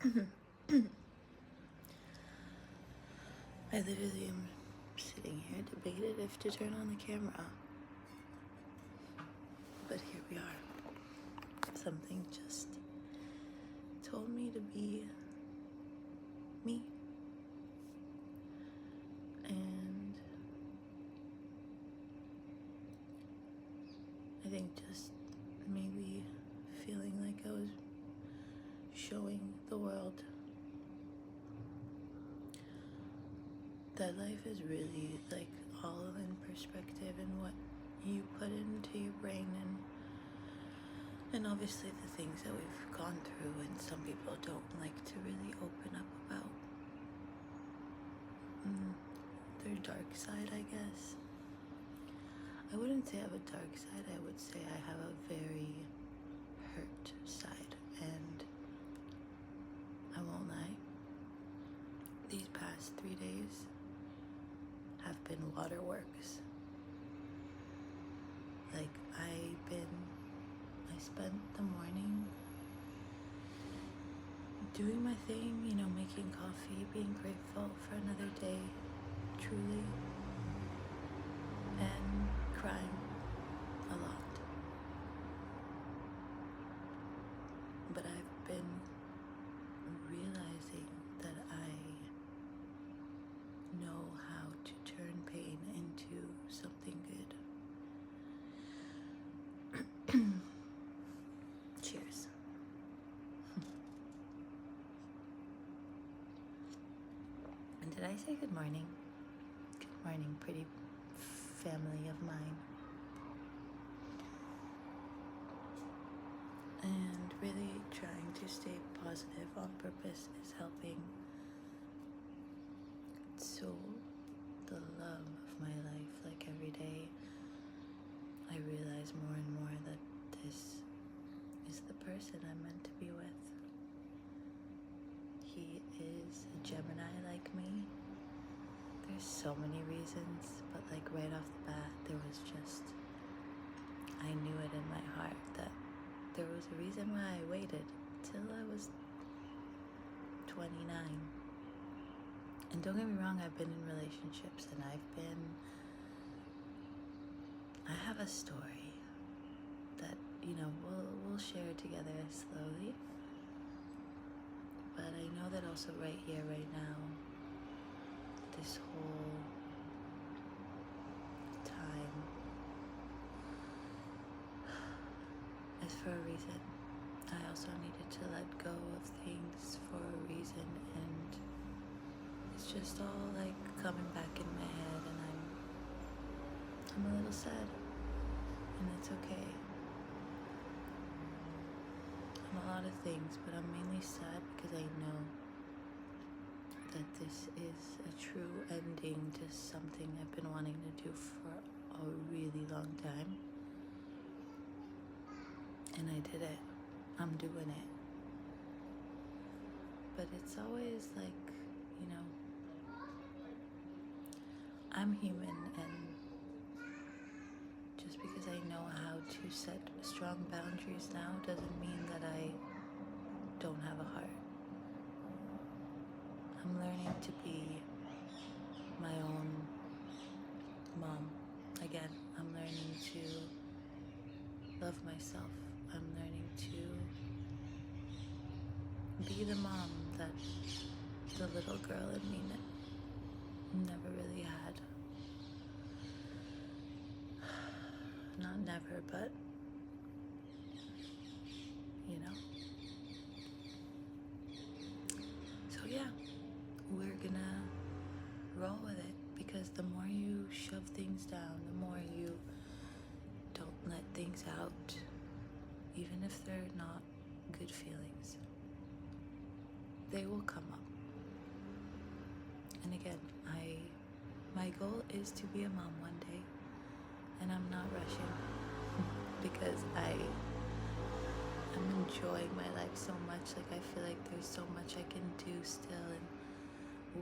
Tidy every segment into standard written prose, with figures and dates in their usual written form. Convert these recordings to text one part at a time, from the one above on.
I literally am sitting here debated if to turn on the camera. But here we are. Something just told me to be me. And I think just maybe feeling like I was showing the world that life is really like all in perspective and what you put into your brain, and obviously the things that we've gone through and some people don't like to really open up about their dark side, I guess. I wouldn't say I have a dark side, I would say I have a very hurt side, and I won't lie, these past 3 days have been waterworks. Like I spent the morning doing my thing, making coffee, being grateful for another day, truly, and crying a lot. But I've been realizing that I know how to turn pain into something good. Cheers. And did I say good morning? Good morning, pretty family of mine. And really trying to stay positive on purpose is helping. So the love of my life, like every day, I realize more and more that this is the person I'm meant to be with. He is a Gemini like me. There's so many reasons, but like right off the bat, I knew it in my heart that there was a reason why I waited till I was 29. And don't get me wrong, I've been in relationships and I have a story that, we'll share together slowly. But I know that also right here, right now, this whole time is for a reason. I also needed to let go of things for a reason, and it's just all like coming back in my head, and I'm a little sad, and it's okay. I'm a lot of things, but I'm mainly sad because I know that this is a true ending to something I've been wanting to do for a really long time. And I did it. I'm doing it. But it's always like, I'm human, and just because I know how to set strong boundaries now doesn't mean that I don't have a heart. I'm learning to be my own mom. Again, I'm learning to love myself. I'm learning to be the mom that the little girl in me never really had. Not never, but So yeah, we're gonna roll with it, because the more you shove things down, the more you don't let things out, even if they're not good feelings, they will come up. And again, my goal is to be a mom one day, and I'm not rushing because I'm enjoying my life so much. Like, I feel like there's so much I can do still, and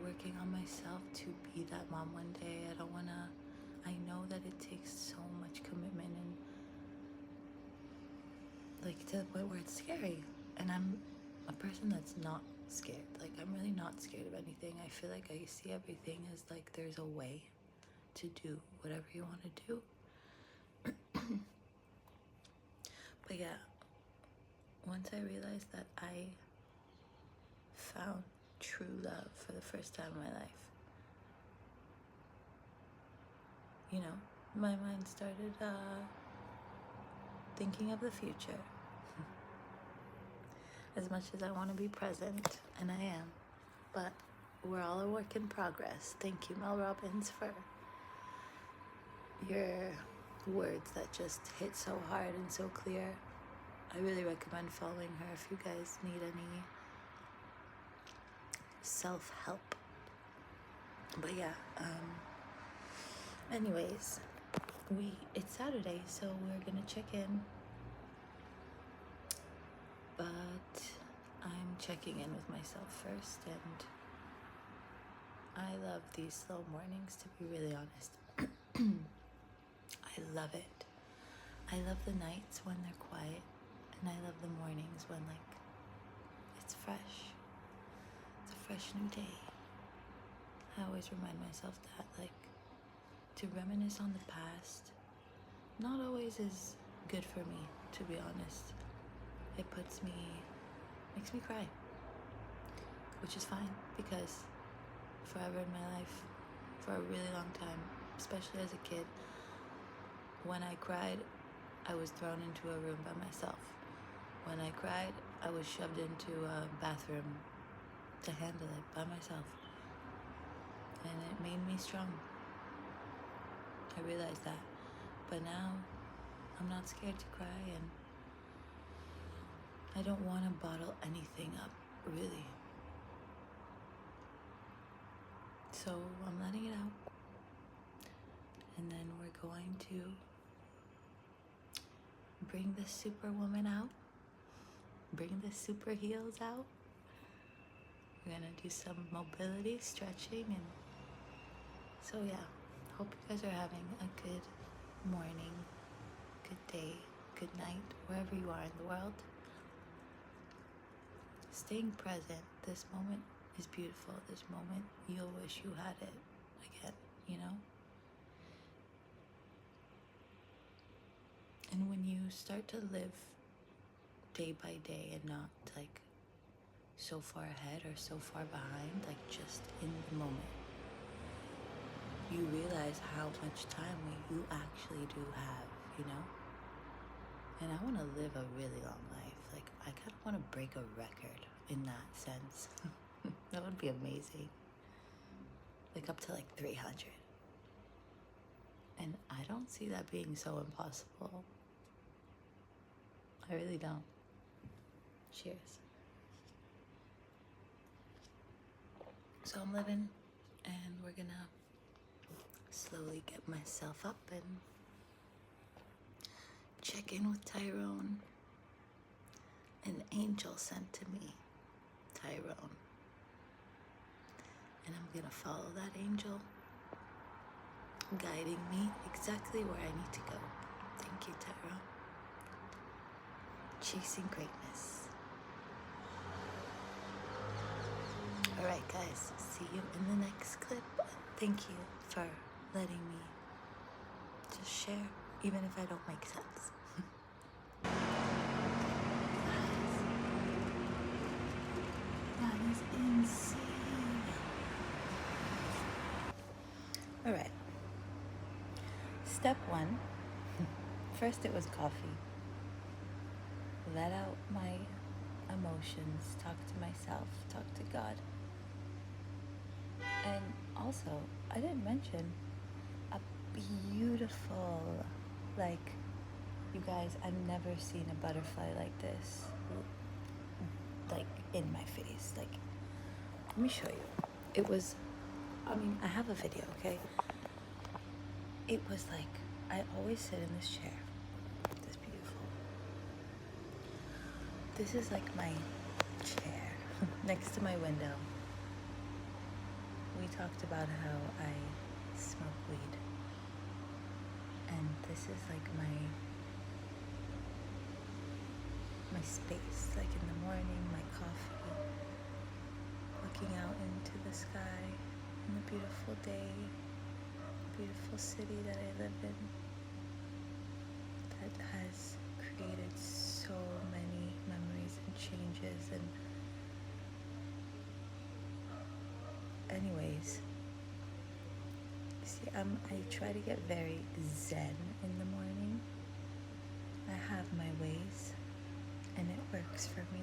working on myself to be that mom one day. I know that it takes so much commitment, and like to the point where it's scary, and I'm a person that's not scared. Like, I'm really not scared of anything. I feel like I see everything as like there's a way to do whatever you want to do. But yeah, once I realized that I found true love for the first time in my life, you know, my mind started thinking of the future. As much as I want to be present, and I am, but we're all a work in progress. Thank you, Mel Robbins, for your words that just hit so hard and so clear. I really recommend following her if you guys need any self-help. But yeah, anyways, it's Saturday, so we're gonna check in. But I'm checking in with myself first, and I love these slow mornings, to be really honest. I love it. I love the nights when they're quiet, and I love the mornings when, like, it's fresh. It's a fresh new day. I always remind myself that, like, to reminisce on the past not always is good for me, to be honest. It makes me cry, which is fine, because forever in my life, for a really long time, especially as a kid, when I cried, I was thrown into a room by myself. When I cried, I was shoved into a bathroom to handle it by myself. And it made me strong. I realized that. But now, I'm not scared to cry, and I don't want to bottle anything up, really. So I'm letting it out. And then we're going to bring the superwoman out. Bring the super heels out. We're gonna do some mobility, stretching, and so yeah. Hope you guys are having a good morning, good day, good night, wherever you are in the world. Staying present. This moment is beautiful. This moment, you'll wish you had it again, you know? And when you start to live day by day and not like so far ahead or so far behind, like just in the moment, you realize how much time you actually do have, you know? And I want to live a really long life. Like, I kind of want to break a record in that sense. That would be amazing. Like up to like 300. And I don't see that being so impossible. I really don't. Cheers. So I'm living, and we're gonna slowly get myself up and check in with Tyrone. An angel sent to me, Tyrone. And I'm gonna follow that angel, guiding me exactly where I need to go. Thank you, Tyrone. Chasing greatness. Alright guys, see you in the next clip. Thank you for letting me just share, even if I don't make sense. That is insane. Alright. Step one. First it was coffee. Let out my emotions, talk to myself, talk to God. And also, I didn't mention a beautiful, like, you guys, I've never seen a butterfly like this, like, in my face. Like, let me show you. It was, I have a video, okay? It was like, I always sit in this chair. This beautiful. This is like my chair next to my window. We talked about how I smoke weed. And this is like my space, like in the morning, my coffee, looking out into the sky in the beautiful day, beautiful city that I live in, that has created so many memories and changes. And anyways, see, I try to get very zen in the morning. I have my ways, and it works for me.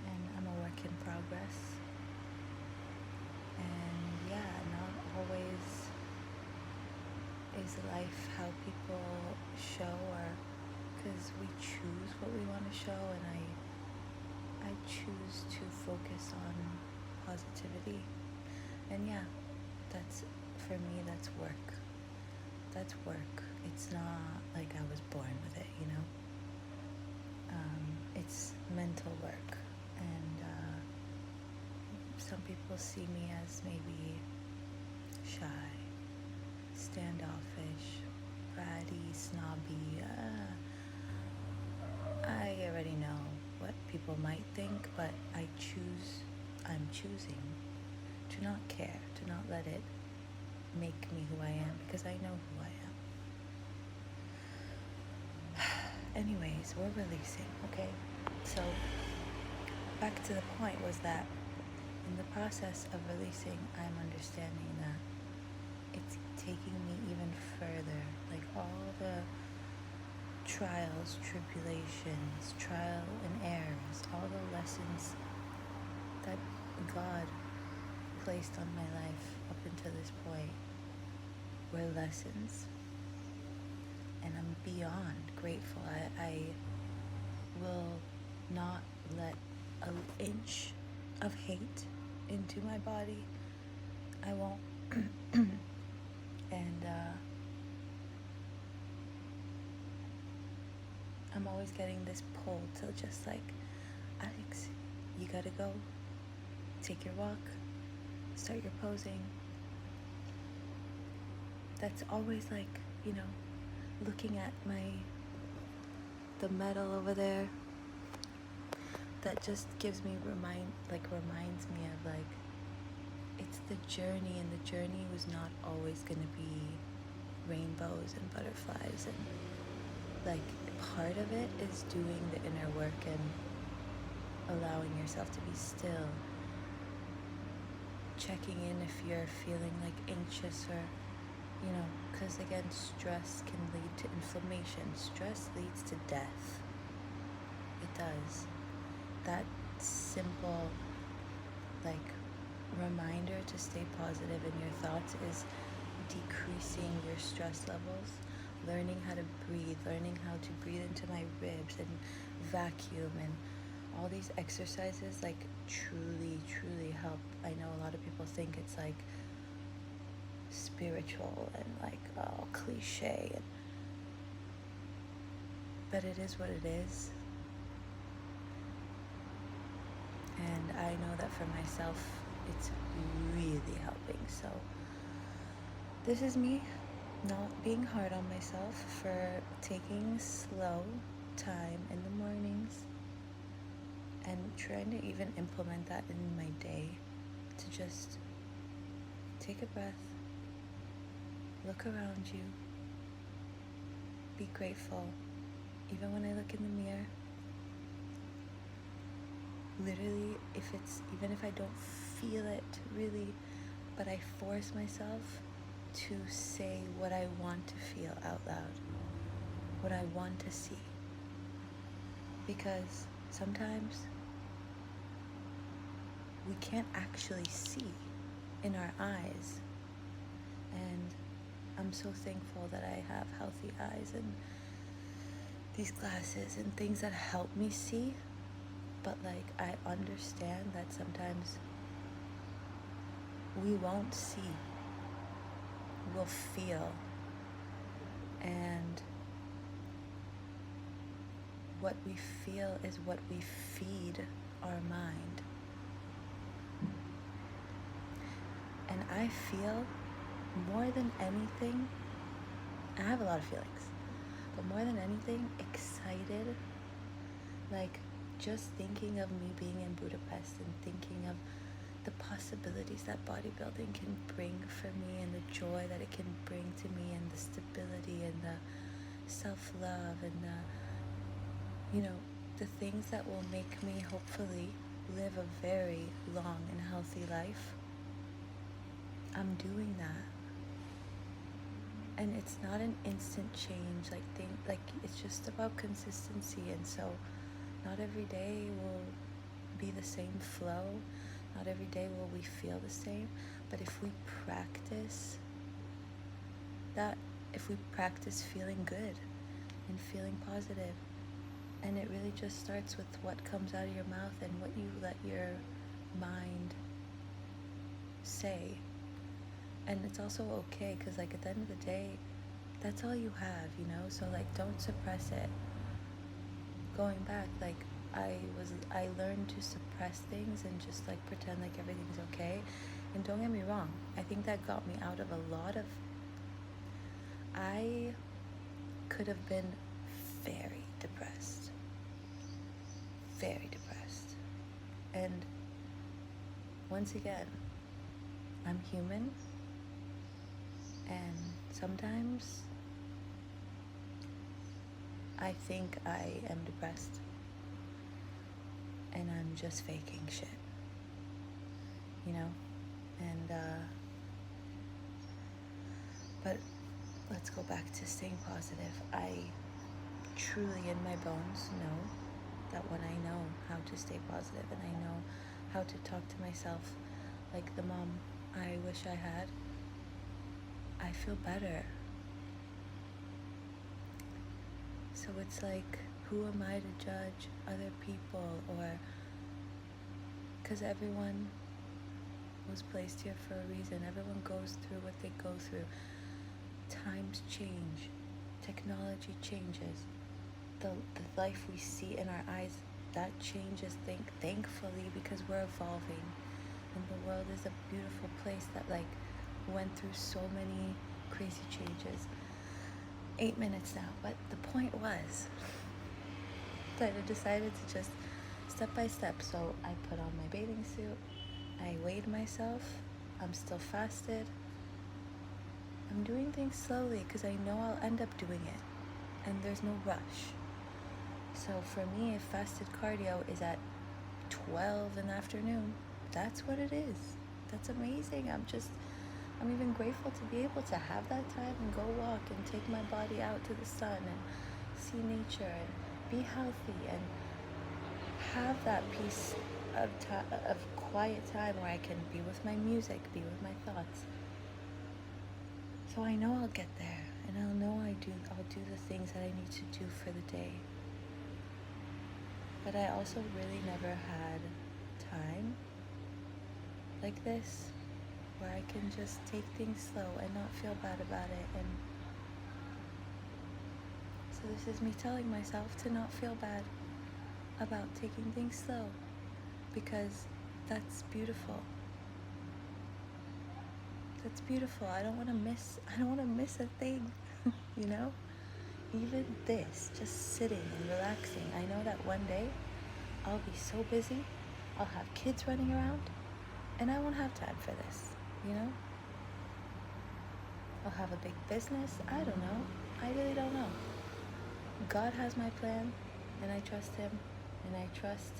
And I'm a work in progress. And yeah, not always is life how people show, or because we choose what we want to show, and I choose to focus on positivity. And yeah, that's, for me, that's work. That's work. It's not like I was born with it, you know? It's mental work. And some people see me as maybe shy, standoffish, bratty, snobby. I already know what people might think, but I'm choosing to not care, to not let it make me who I am, because I know who I am. Anyways, we're releasing, okay? So back to the point was that in the process of releasing, I'm understanding that it's taking me even further, like all the trials, tribulations, trial and errors, all the lessons that God placed on my life up until this point were lessons. And I'm beyond grateful. I will not let an inch of hate into my body. I won't. And I'm always getting this pull to just like, Alex, you gotta go. Take your walk. Start your posing. That's always like, you know, looking at the medal over there. That just gives me reminds me of like, it's the journey, and the journey was not always gonna be rainbows and butterflies, and like part of it is doing the inner work and allowing yourself to be still, checking in if you're feeling like anxious, or you know, because again, stress can lead to inflammation. Stress leads to death. It does. That simple like reminder to stay positive in your thoughts is decreasing your stress levels, learning how to breathe, learning how to breathe into my ribs and vacuum, and all these exercises like truly help. I know a lot of people think it's like spiritual and like cliche, but it is what it is. And I know that for myself it's really helping. So this is me not being hard on myself for taking slow time in the mornings and trying to even implement that in my day, to just take a breath, look around you, be grateful. Even when I look in the mirror, literally, even if I don't feel it really, but I force myself to say what I want to feel out loud, what I want to see. Because sometimes we can't actually see in our eyes. And I'm so thankful that I have healthy eyes and these glasses and things that help me see. But like, I understand that sometimes we won't see, we'll feel. And what we feel is what we feed our mind. And I feel more than anything, I have a lot of feelings, but more than anything, excited, like just thinking of me being in Budapest and thinking of the possibilities that bodybuilding can bring for me, and the joy that it can bring to me, and the stability and the self-love and the things that will make me hopefully live a very long and healthy life. I'm doing that. And it's not an instant change, like it's just about consistency. And so not every day will be the same flow, not every day will we feel the same, but if we practice that, if we practice feeling good and feeling positive, and it really just starts with what comes out of your mouth and what you let your mind say. And it's also okay, because like at the end of the day, that's all you have, so like don't suppress it. Going back, like I learned to suppress things and just like pretend like everything's okay. And don't get me wrong, I think that got me out of a lot of, I could have been very depressed. Very depressed. And once again, I'm human, and sometimes I think I am depressed and I'm just faking shit, and but let's go back to staying positive. I truly in my bones know that when I know how to stay positive and I know how to talk to myself like the mom I wish I had, I feel better. So it's like, who am I to judge other people? Or because everyone was placed here for a reason. Everyone goes through what they go through. Times change, technology changes, the life we see in our eyes, that changes, thankfully, because we're evolving, and the world is a beautiful place that like went through so many crazy changes. 8 minutes now, but the point was that I decided to just step by step. So I put on my bathing suit, I weighed myself, I'm still fasted. I'm doing things slowly because I know I'll end up doing it, and there's no rush. So for me, if fasted cardio is at 12 in the afternoon, that's what it is. That's amazing. I'm even grateful to be able to have that time and go walk and take my body out to the sun and see nature and be healthy and have that piece of quiet time where I can be with my music, be with my thoughts. So I know I'll get there, and I'll know I'll do the things that I need to do for the day. But I also really never had time like this, where I can just take things slow and not feel bad about it. And so this is me telling myself to not feel bad about taking things slow, because that's beautiful. That's beautiful. I don't want to miss a thing, Even this, just sitting and relaxing. I know that one day I'll be so busy, I'll have kids running around, and I won't have time for this, I'll have a big business. I don't know. I really don't know. God has my plan, and I trust Him, and I trust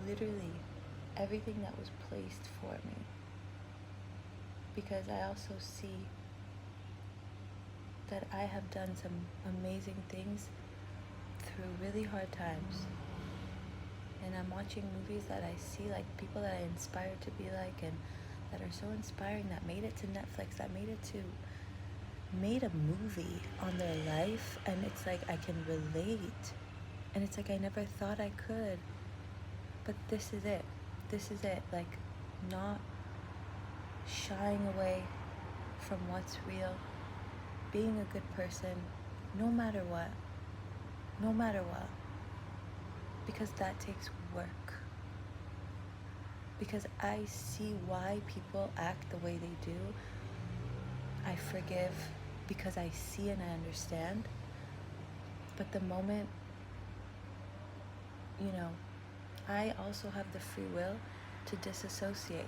literally everything that was placed for me. Because I also see that I have done some amazing things through really hard times. And I'm watching movies that I see, like people that I inspire to be like, and that are so inspiring, that made it to Netflix, that made a movie on their life, and it's like I can relate, and it's like I never thought I could. But this is it, like not shying away from what's real, being a good person no matter what, because that takes work. Because I see why people act the way they do. I forgive because I see and I understand. But the moment, I also have the free will to disassociate.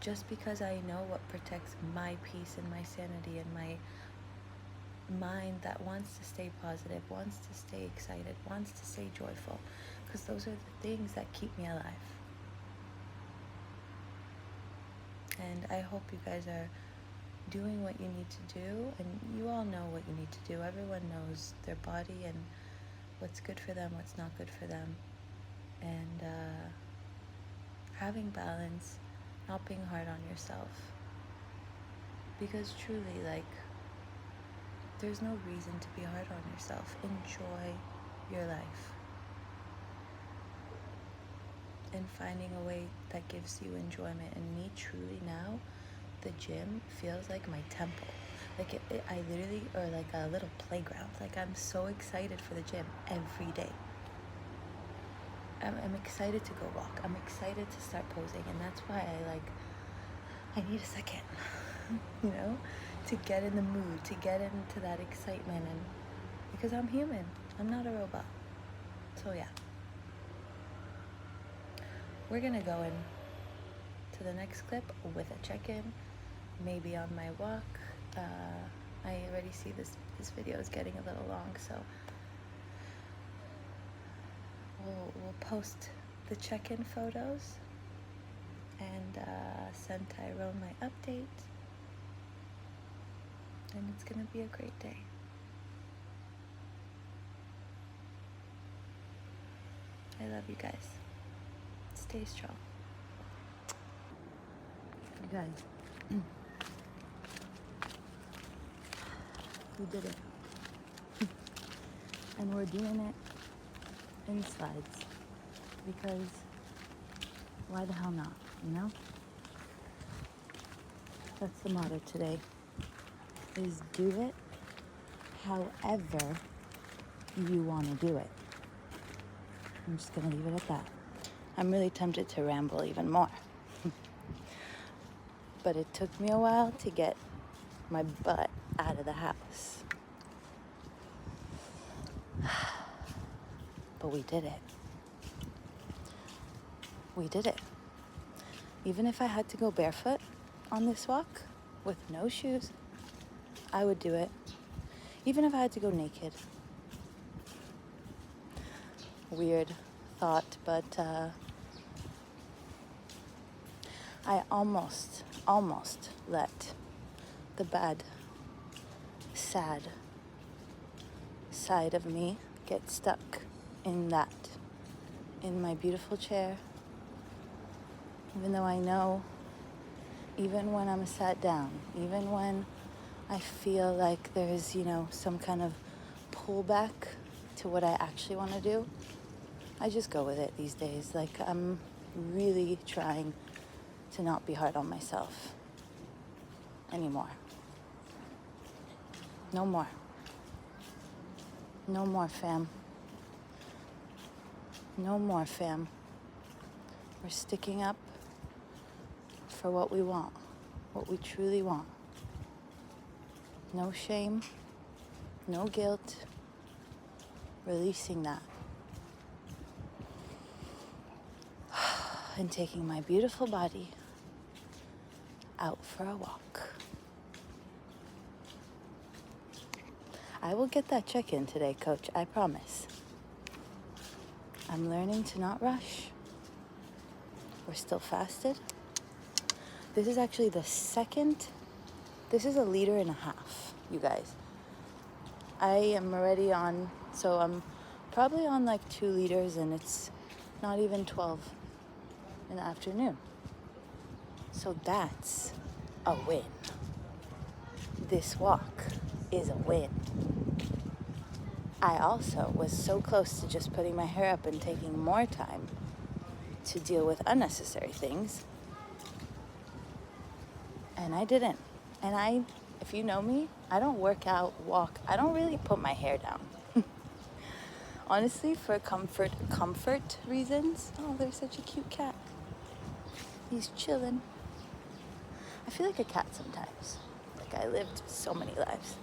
Just because I know what protects my peace and my sanity and my mind that wants to stay positive, wants to stay excited, wants to stay joyful, because those are the things that keep me alive. And I hope you guys are doing what you need to do, and you all know what you need to do. Everyone knows their body and what's good for them, what's not good for them, and having balance, not being hard on yourself, because truly, like, there's no reason to be hard on yourself. Enjoy your life, and finding a way that gives you enjoyment. And me, truly now, the gym feels like my temple. Like I literally, or like a little playground. Like, I'm so excited for the gym every day. I'm excited to go walk. I'm excited to start posing, and that's why I need a second, you know, to get in the mood, to get into that excitement, and because I'm human, I'm not a robot. So yeah, we're gonna go in to the next clip with a check-in, maybe on my walk. I already see this video is getting a little long, so we'll post the check-in photos and send Tyrone my update, and it's gonna be a great day. I love you guys. Stay strong. You guys, we did it. And we're doing it in slides, because why the hell not, you know? That's the motto today, is do it however you want to do it. I'm just gonna leave it at that. I'm really tempted to ramble even more. But it took me a while to get my butt out of the house. But we did it. We did it. Even if I had to go barefoot on this walk with no shoes, I would do it. Even if I had to go naked. Weird thought, but I almost let the bad, sad side of me get stuck in my beautiful chair. Even though I know, even when I'm sat down, even when I feel like there's, some kind of pullback to what I actually want to do, I just go with it these days. Like, I'm really trying to not be hard on myself anymore. No more. No more, fam. No more, fam. We're sticking up for what we want, what we truly want. No shame, no guilt. Releasing that. And taking my beautiful body out for a walk. I will get that check-in today, Coach, I promise. I'm learning to not rush. We're still fasted. This is actually this is 1.5 liters, you guys. I am already on, so I'm probably on like 2 liters, and it's not even 12 in the afternoon. So that's a win. This walk is a win. I also was so close to just putting my hair up and taking more time to deal with unnecessary things. And I didn't. And if you know me, I don't work out, walk. I don't really put my hair down. Honestly, for comfort reasons. Oh, there's such a cute cat. He's chilling. I feel like a cat sometimes. Like, I lived so many lives.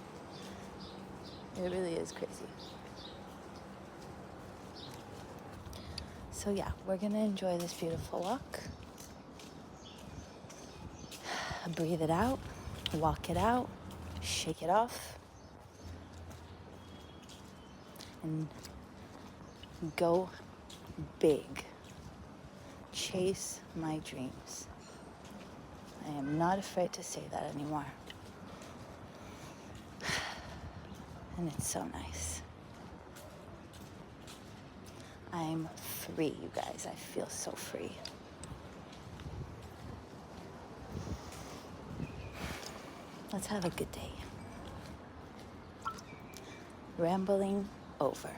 It really is crazy. So yeah, we're gonna enjoy this beautiful walk. Breathe it out, walk it out, shake it off, and go big. Chase my dreams. I am not afraid to say that anymore. And it's so nice. I'm free, you guys. I feel so free. Let's have a good day. Rambling over.